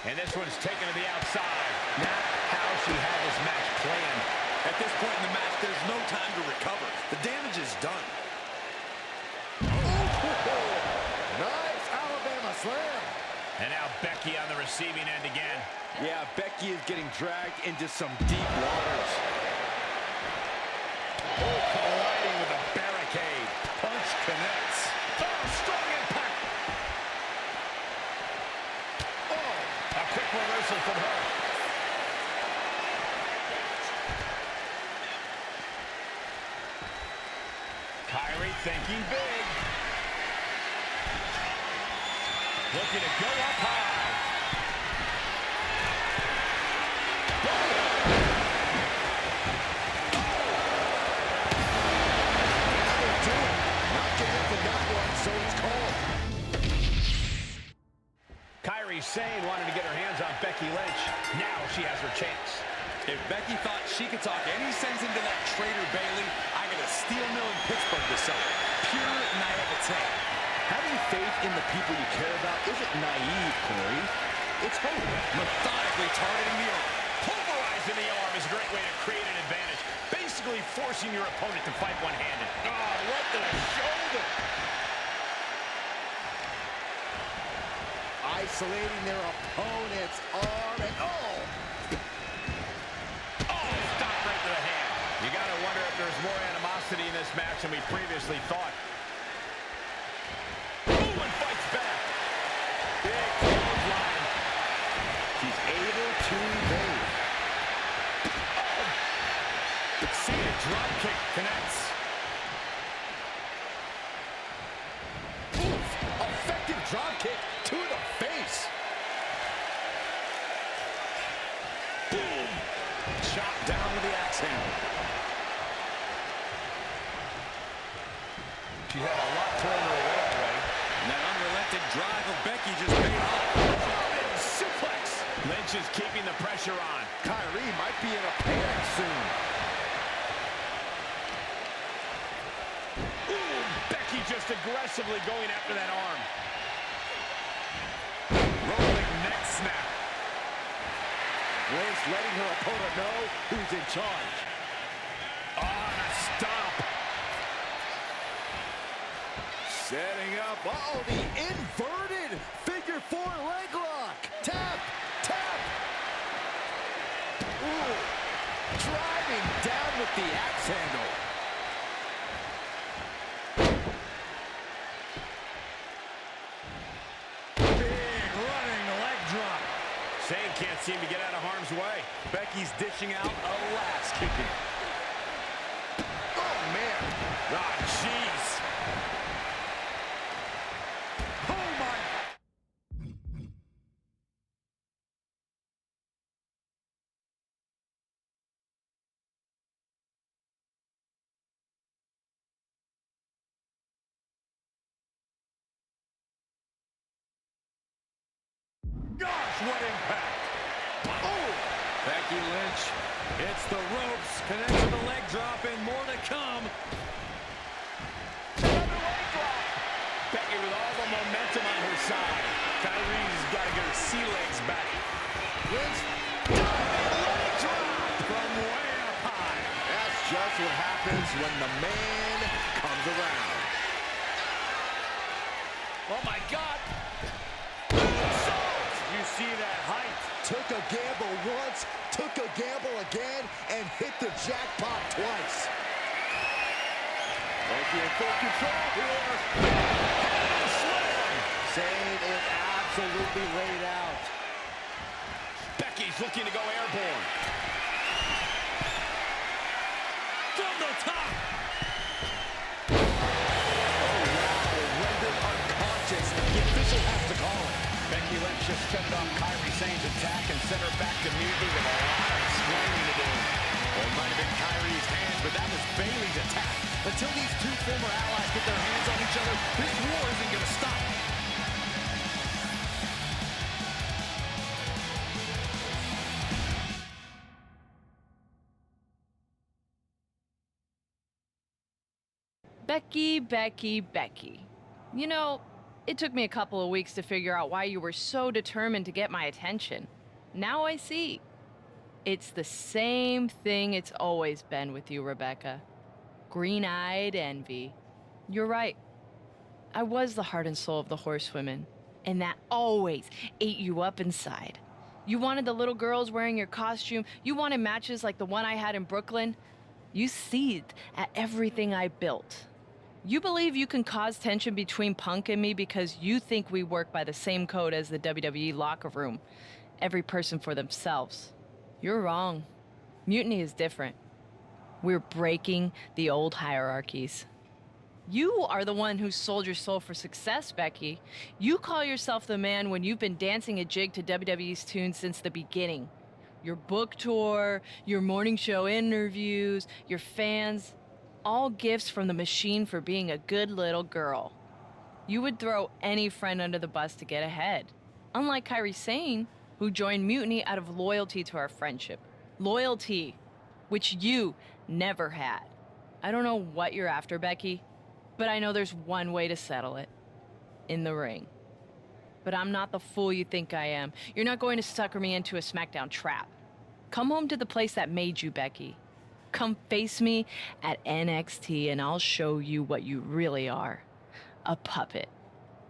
And this one's taken to the outside. Not how she had this match planned. At this point in the match, there's no time to recover. The damage is done. Nice Alabama slam. And now Becky on the receiving end again. Yeah, Becky is getting dragged into some deep waters. Oh, colliding with a barricade. Punch connects. Oh, strong impact. Oh, a quick reversal from her. Kairi thinking big. Looking to go up high. So it's called. Kairi Sane wanted to get her hands on Becky Lynch. Now she has her chance. If Becky thought she could talk any sense into that traitor Bayley, I got a steel mill in Pittsburgh to sell. Pure naivete. Having faith in the people you care about isn't naive, Corey. It's over. Methodically targeting the arm. Pulverizing the arm is a great way to create an advantage. Basically forcing your opponent to fight one-handed. Oh, right to the shoulder. Isolating their opponent's arm, and oh, stop right to the hand. You gotta wonder if there's more animosity in this match than we previously thought. Ooh, and fights back. Big clothesline. she's able to evade. See a drop kick connects. Oof, effective drop kick to the face. Boom. Chop down with the axe handle. She had a lot thrown her way already. And that unrelenting drive of Becky just paid off. Big suplex. Lynch is keeping the pressure on. Kyrie might be in a panic soon. Ooh, Becky just aggressively going after that arm. Rolling neck snap. Lynch letting her opponent know who's in charge. Oh, and a stomp. Setting up, uh-oh, the inverted figure four leg lock. Tap, tap. Ooh, driving down with the axe handle. Big running leg drop. Shane can't seem to get out of harm's way. Becky's dishing out a last kicking. Oh, man. Ah, jeez. Oh, my. Gosh, what impact. Oh, Becky Lynch hits the ropes, connects with a leg drop, and more to come. Another leg drop. Becky with all the momentum on her side. Kyrie's got to get her sea legs back. Lynch, diving leg drop from way up high. That's just what happens when the man comes around. Oh, my God. You see that height. Took a gamble once, took a gamble again, and hit the jackpot twice. Becky in full control here. Sane is absolutely laid out. Becky's looking to go airborne. From the top. Oh, wow, rendered unconscious. The official has to call it. Becky Lynch just fended off Kyrie Sane's attack and sent her back to Mutiny with a lot of explaining to do. Well, it might have been Kyrie's hands, but that was Bayley's attack. Until these two former allies get their hands on each other, this war isn't going to stop. Becky, Becky, Becky. You know, it took me a couple of weeks to figure out why you were so determined to get my attention. Now I see. It's the same thing it's always been with you, Rebecca. Green-eyed envy. You're right. I was the heart and soul of the Horsewomen, and that always ate you up inside. You wanted the little girls wearing your costume. You wanted matches like the one I had in Brooklyn. You seethed at everything I built. You believe you can cause tension between Punk and me because you think we work by the same code as the WWE locker room. Every person for themselves. You're wrong. Mutiny is different. We're breaking the old hierarchies. You are the one who sold your soul for success, Becky. You call yourself the man when you've been dancing a jig to WWE's tune since the beginning. Your book tour, your morning show interviews, your fans, all gifts from the machine for being a good little girl. You would throw any friend under the bus to get ahead. Unlike Kyrie Sane, who joined Mutiny out of loyalty to our friendship. Loyalty, which you never had. I don't know what you're after, Becky, but I know there's one way to settle it. In the ring. But I'm not the fool you think I am. You're not going to sucker me into a SmackDown trap. Come home to the place that made you, Becky. Come face me at NXT and I'll show you what you really are. A puppet.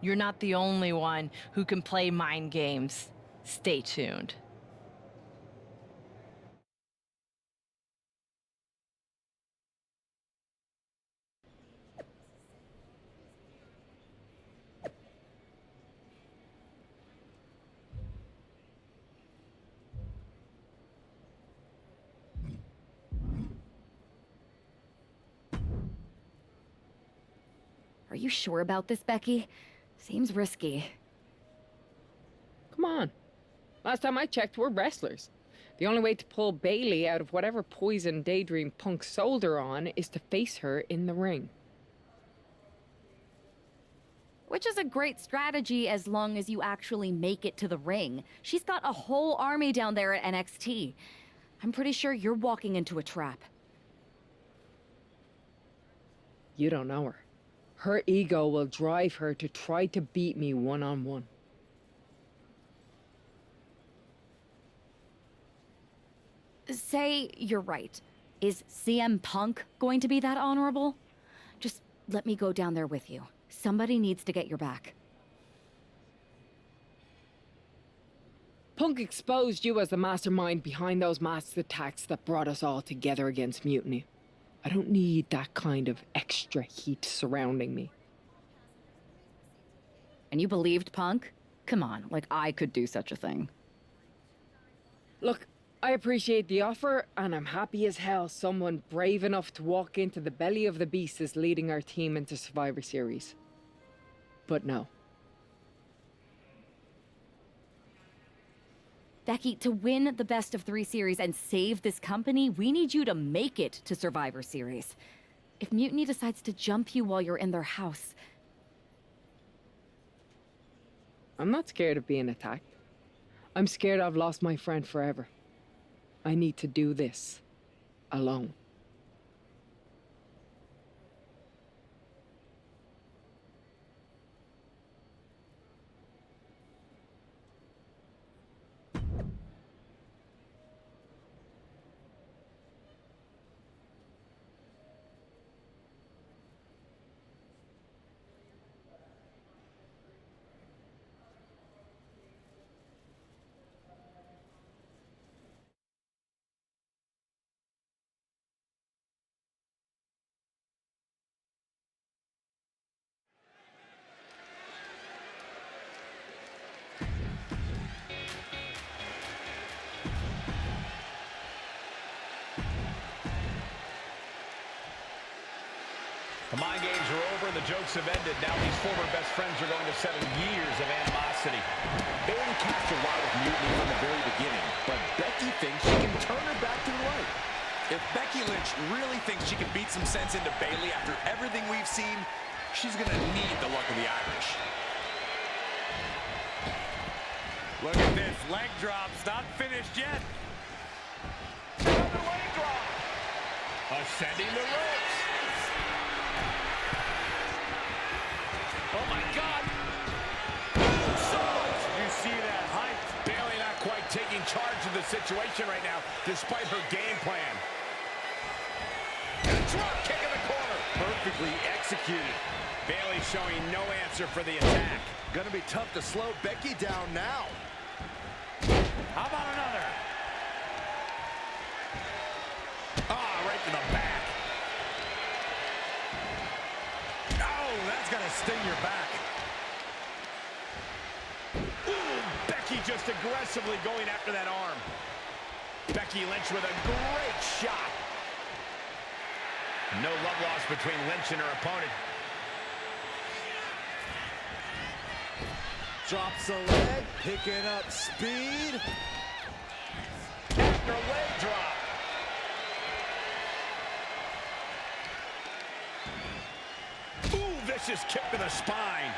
You're not the only one who can play mind games. Stay tuned. Are you sure about this, Becky? Seems risky. Come on. Last time I checked, we're wrestlers. The only way to pull Bailey out of whatever poison daydream Punk sold her on is to face her in the ring. Which is a great strategy as long as you actually make it to the ring. She's got a whole army down there at NXT. I'm pretty sure you're walking into a trap. You don't know her. Her ego will drive her to try to beat me one-on-one. Say you're right. Is CM Punk going to be that honorable? Just let me go down there with you. Somebody needs to get your back. Punk exposed you as the mastermind behind those masked attacks that brought us all together against Mutiny. I don't need that kind of extra heat surrounding me. And you believed Punk? Come on, like I could do such a thing. Look, I appreciate the offer, and I'm happy as hell someone brave enough to walk into the belly of the beast is leading our team into Survivor Series. But no. Becky, to win the best of 3 series and save this company, we need you to make it to Survivor Series. If Mutiny decides to jump you while you're in their house... I'm not scared of being attacked. I'm scared I've lost my friend forever. I need to do this alone. The mind games are over and the jokes have ended. Now these former best friends are going to settle years of animosity. Bailey cast a lot of mutiny from the very beginning, but Becky thinks she can turn her back to the light. If Becky Lynch really thinks she can beat some sense into Bailey after everything we've seen, she's gonna need the luck of the Irish. Look at this, leg drops, not finished yet. Another leg drop. Ascending the ropes. Oh my God. You see that height? Bailey not quite taking charge of the situation right now, despite her game plan. And a drop kick in the corner. Perfectly executed. Bailey showing no answer for the attack. Gonna be tough to slow Becky down now. How about another? Ah, right to the back. Oh, that's gonna sting your back. Ooh, Becky just aggressively going after that arm. Becky Lynch with a great shot. No love lost between Lynch and her opponent. Drops a leg, picking up speed. After a leg drop. Ooh, vicious kick to the spine.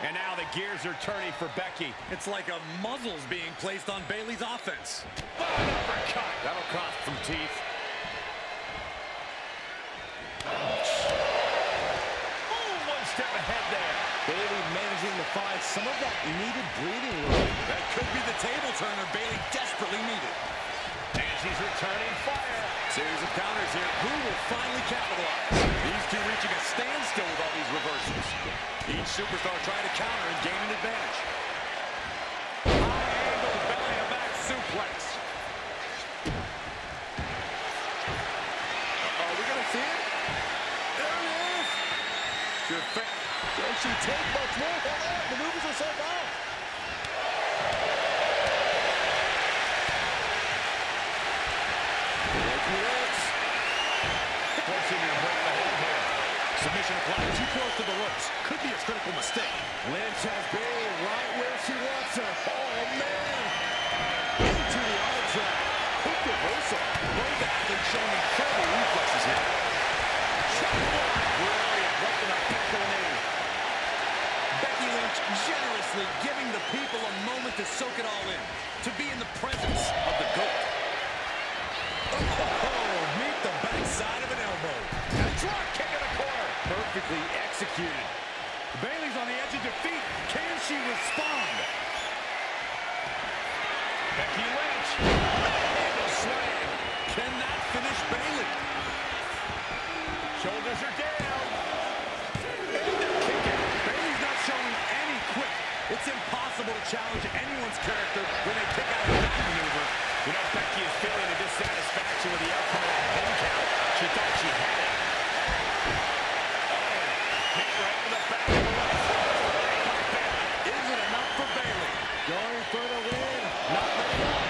And now the gears are turning for Becky. It's like a muzzle's being placed on Bailey's offense. Oh, an uppercut. That'll cost some teeth. Ouch. Ooh, one step ahead there. Bailey managing to find some of that needed breathing room. That could be the table turner Bayley desperately needed. And she's returning fire. Series of counters here. Who will finally capitalize? These two reaching a standstill with all these reversals. Each superstar trying to counter and gain an advantage. High angle belly-to-back suplex. Are we going to see it? There it is. Your fan. Can she take much more? Hold on. Maneuvers herself out. Forcing your weight ahead here. Submission applied too close to the ropes. Could be a critical mistake. Lynch has Bayley right where she wants her. Oh, man. Into the arm drag. Quick reversal. Both athletes showing incredible reflexes here. Shot block. Brilliant. Right in the back of the knee. Becky Lynch generously giving the people a moment to soak it all in. To be in the presence of the GOAT. Oh, meet the backside of an elbow. And a drop kick in the corner. Perfectly executed. Bayley's on the edge of defeat. Can she respond? Becky Lynch. Handle slam. Cannot finish Bayley. Shoulders are down. Kick out. Bayley's not showing any quit. It's impossible to challenge anyone's character when they kick out of that maneuver. You know, Becky is feeling a dissatisfaction with the outcome of that pin count. She thought she had it. Hit right to the back of the leg. Isn't enough for Bayley. Going for the win. Not enough.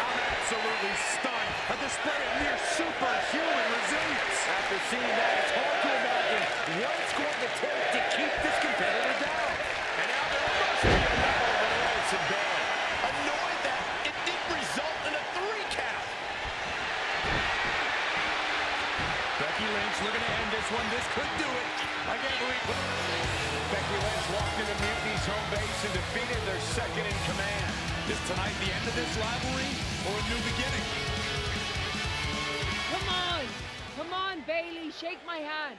I'm absolutely stunned. A display of near superhuman resilience. After seeing that, it's hard to imagine what it's going to take to keep this competitor down. And now there must be a level of annoyance in Bayley. Annoyed that it didn't result in a 3 count. Becky Lynch looking to end this one. This could do it. I can't believe Becky Lynch walked into Mutiny's home base and defeated their second in command. Is tonight the end of this rivalry or a new beginning? Come on! Come on, Bayley, shake my hand.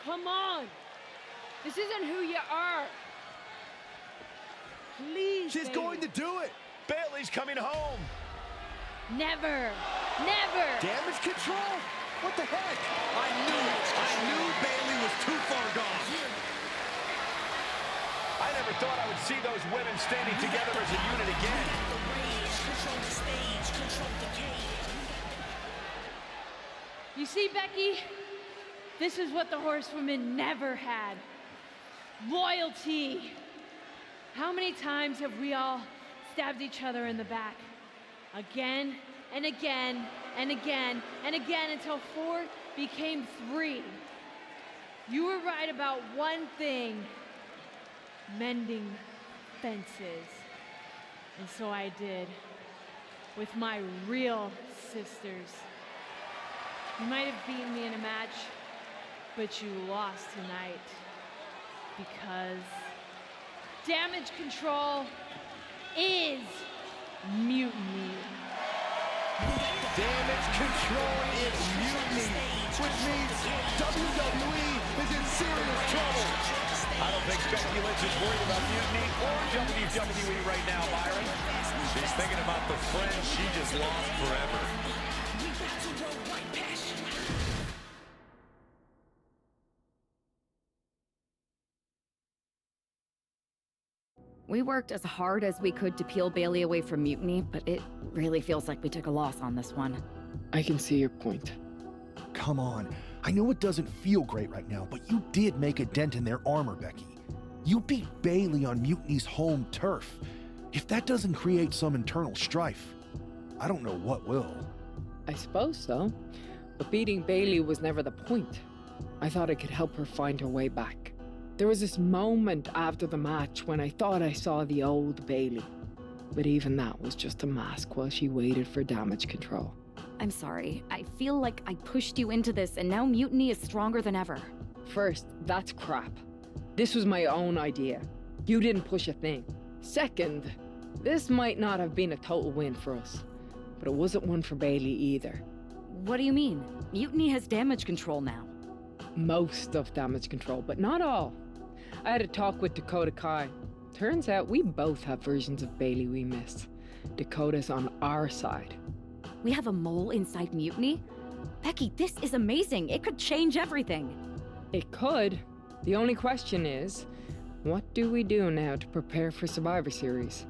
Come on! This isn't who you are. Please, She's Bayley. going to do it. Bayley's coming home. Never! Never! Damage control? What the heck? I knew Bayley was too far gone. I never thought I would see those women standing together as a unit again. You see, Becky? This is what the horsewomen never had. Loyalty. How many times have we all stabbed each other in the back? Again and again and again and again until 4 became 3. You were right about one thing. Mending fences. And so I did. With my real sisters. You might have beaten me in a match, but you lost tonight. Because damage control is mutiny. Damage control is mutiny, which means WWE is in serious trouble. I don't think Becky Lynch is worried about mutiny or WWE right now, Byron. She's thinking about the friends she just lost forever. We worked as hard as we could to peel Bayley away from Mutiny, but it really feels like we took a loss on this one. I can see your point. Come on. I know it doesn't feel great right now, but you did make a dent in their armor, Becky. You beat Bayley on Mutiny's home turf. If that doesn't create some internal strife, I don't know what will. I suppose so. But beating Bayley was never the point. I thought I could help her find her way back. There was this moment after the match when I thought I saw the old Bayley. But even that was just a mask while she waited for damage control. I'm sorry. I feel like I pushed you into this, and now Mutiny is stronger than ever. First, that's crap. This was my own idea. You didn't push a thing. Second, this might not have been a total win for us. But it wasn't one for Bayley either. What do you mean? Mutiny has damage control now. Most of damage control, but not all. I had a talk with Dakota Kai. Turns out we both have versions of Bailey we miss. Dakota's on our side. We have a mole inside Mutiny? Becky, this is amazing. It could change everything. It could. The only question is, what do we do now to prepare for Survivor Series?